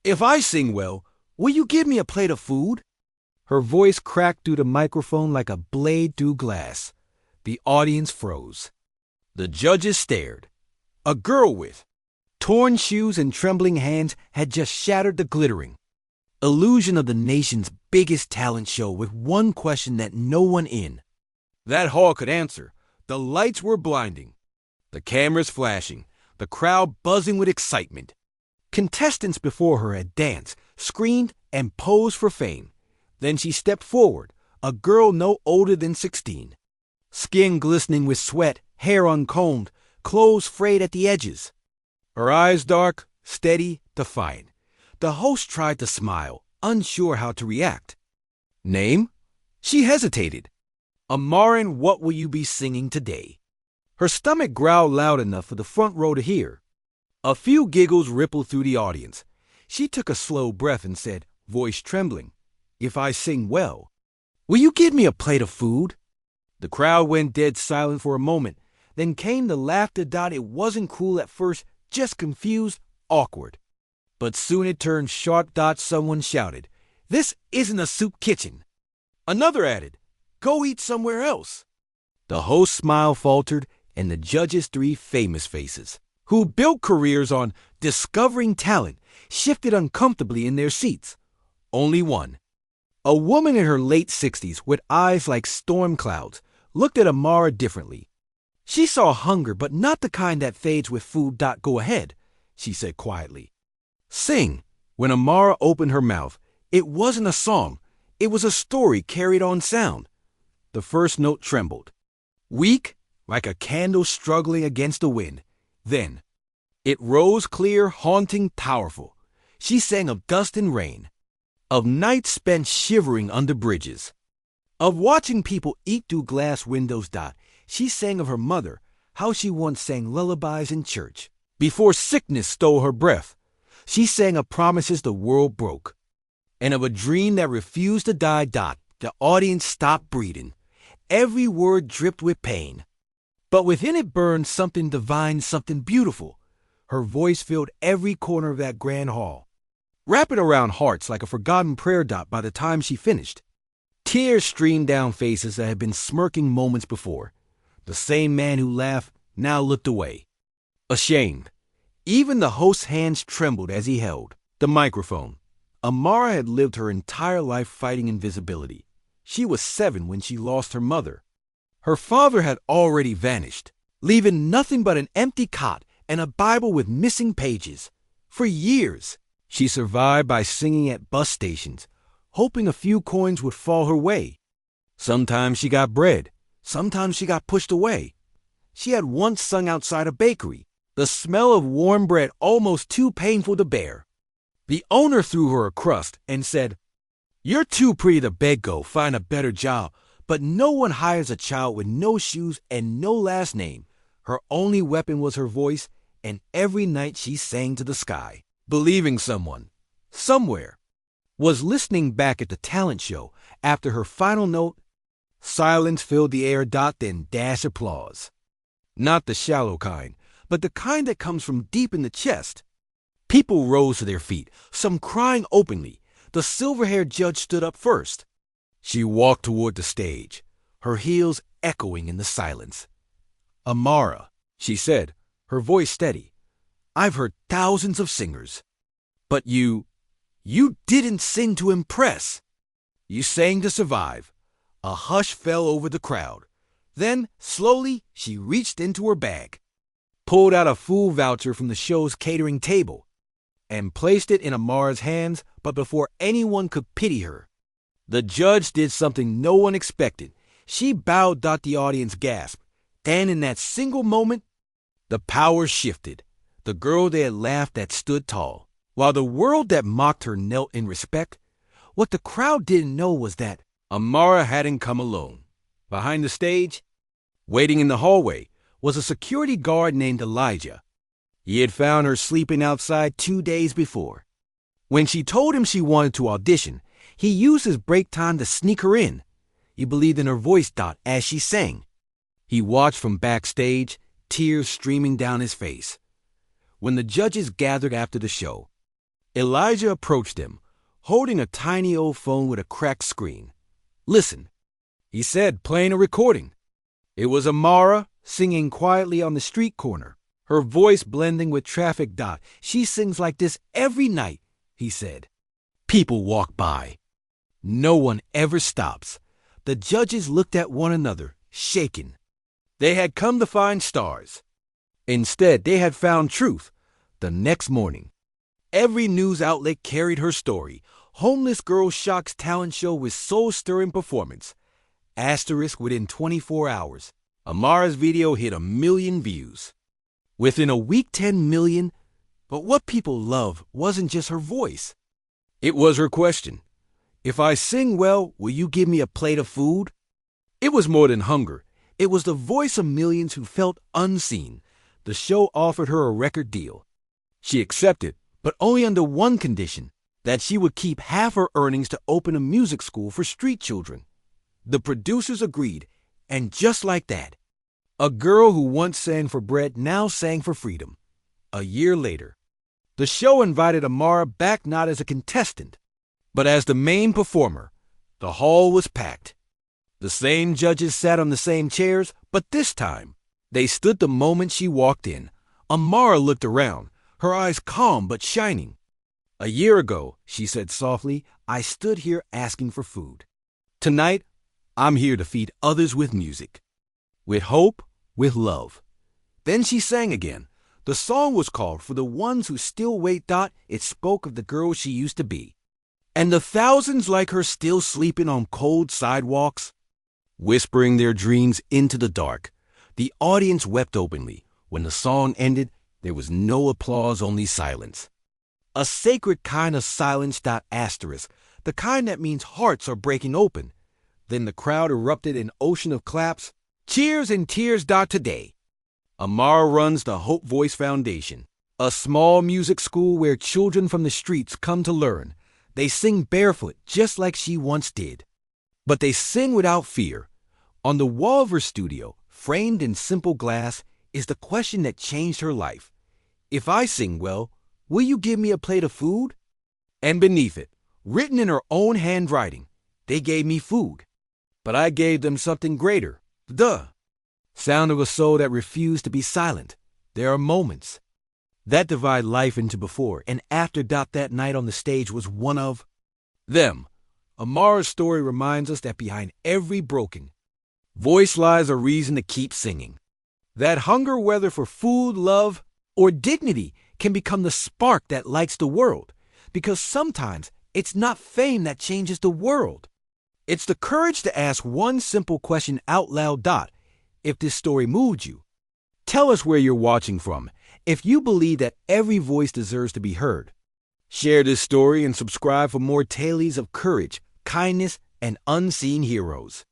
If I sing well, will you give me a plate of food? Her voice cracked through the microphone like a blade through glass. The audience froze. The judges stared. A girl with torn shoes and trembling hands had just shattered the glittering illusion of the nation's biggest talent show with one question that no one in that hall could answer. The lights were blinding, the cameras flashing, the crowd buzzing with excitement. Contestants before her had danced, screamed, and posed for fame. Then she stepped forward, a girl no older than 16. Skin glistening with sweat, hair uncombed, clothes frayed at the edges. Her eyes dark, steady, defiant. The host tried to smile, unsure how to react. Name? She hesitated. Amara, what will you be singing today? Her stomach growled loud enough for the front row to hear. A few giggles rippled through the audience. She took a slow breath and said, voice trembling, if I sing well, will you give me a plate of food? The crowd went dead silent for a moment. Then came the laughter. It wasn't cruel at first, just confused, awkward. But soon it turned sharp. Someone shouted, this isn't a soup kitchen. Another added, go eat somewhere else. The host's smile faltered, and the judges' three famous faces, who built careers on discovering talent, shifted uncomfortably in their seats. Only one, a woman in her late 60s with eyes like storm clouds, looked at Amara differently. She saw hunger, but not the kind that fades with food. Go ahead, she said quietly. Sing. When Amara opened her mouth, it wasn't a song. It was a story carried on sound. The first note trembled, weak, like a candle struggling against the wind. Then it rose clear, haunting, powerful. She sang of dust and rain, of nights spent shivering under bridges, of watching people eat through glass windows. She sang of her mother, how she once sang lullabies in church before sickness stole her breath. She sang of promises the world broke, and of a dream that refused to die. The audience stopped breathing. Every word dripped with pain, but within it burned something divine, something beautiful. Her voice filled every corner of that grand hall, wrapping around hearts like a forgotten prayer. By the time she finished, tears streamed down faces that had been smirking moments before. The same man who laughed now looked away, ashamed. Even the host's hands trembled as he held the microphone. Amara had lived her entire life fighting invisibility. She was 7 when she lost her mother. Her father had already vanished, leaving nothing but an empty cot and a Bible with missing pages. For years, she survived by singing at bus stations, hoping a few coins would fall her way. Sometimes she got bread, sometimes she got pushed away. She had once sung outside a bakery, the smell of warm bread almost too painful to bear. The owner threw her a crust and said, you're too pretty to beg, go find a better job. But no one hires a child with no shoes and no last name. Her only weapon was her voice, and every night she sang to the sky, believing someone, somewhere, was listening back at the talent show. After her final note, silence filled the air. Then dash applause. Not the shallow kind, but the kind that comes from deep in the chest. People rose to their feet, some crying openly. The silver-haired judge stood up first. She walked toward the stage, her heels echoing in the silence. Amara, she said, her voice steady, I've heard thousands of singers, but you didn't sing to impress. You sang to survive. A hush fell over the crowd. Then, slowly, she reached into her bag, pulled out a food voucher from the show's catering table, and placed it in Amara's hands. But before anyone could pity her, the judge did something no one expected. She bowed. The audience gasped. And in that single moment, the power shifted. The girl they had laughed at stood tall, while the world that mocked her knelt in respect. What the crowd didn't know was that Amara hadn't come alone. Behind the stage, waiting in the hallway, was a security guard named Elijah. He had found her sleeping outside 2 days before. When she told him she wanted to audition, he used his break time to sneak her in. He believed in her voice. As she sang. He watched from backstage, tears streaming down his face. When the judges gathered after the show, Elijah approached him, holding a tiny old phone with a cracked screen. "Listen," he said, playing a recording. It was Amara singing quietly on the street corner, her voice blending with traffic. "She sings like this every night," he said. "People walk by. No one ever stops." The judges looked at one another, shaken. They had come to find stars. Instead, they had found truth. The next morning, every news outlet carried her story. Homeless girl shocks talent show with soul-stirring performance. Asterisk within 24 hours. Amara's video hit 1 million views. Within a week, 10 million. But what people loved wasn't just her voice. It was her question. "If I sing well, will you give me a plate of food?" It was more than hunger. It was the voice of millions who felt unseen. The show offered her a record deal. She accepted, but only under one condition, that she would keep half her earnings to open a music school for street children. The producers agreed, and just like that, a girl who once sang for bread now sang for freedom. A year later, the show invited Amara back not as a contestant, but as the main performer. The hall was packed. The same judges sat on the same chairs, but this time, they stood the moment she walked in. Amara looked around, her eyes calm but shining. "A year ago," she said softly, "I stood here asking for food. Tonight, I'm here to feed others with music, with hope, with love." Then she sang again. The song was called "For the Ones Who Still Wait." It spoke of the girl she used to be, and the thousands like her still sleeping on cold sidewalks, whispering their dreams into the dark. The audience wept openly. When the song ended, there was no applause, only silence. A sacred kind of silence. Asterisk, the kind that means hearts are breaking open. Then the crowd erupted in an ocean of claps, cheers, and tears. Today, Amara runs the Hope Voice Foundation, a small music school where children from the streets come to learn. They sing barefoot just like she once did. But they sing without fear. On the wall of her studio, framed in simple glass, is the question that changed her life. "If I sing well, will you give me a plate of food?" And beneath it, written in her own handwriting, "They gave me food, but I gave them something greater." The sound of a soul that refused to be silent. There are moments that divide life into before and after. That night on the stage was one of them. Amara's story reminds us that behind every broken voice lies a reason to keep singing. That hunger, whether for food, love, or dignity, can become the spark that lights the world. Because sometimes it's not fame that changes the world. It's the courage to ask one simple question out loud. If this story moved you, tell us where you're watching from. If you believe that every voice deserves to be heard, share this story and subscribe for more tales of courage, kindness, and unseen heroes.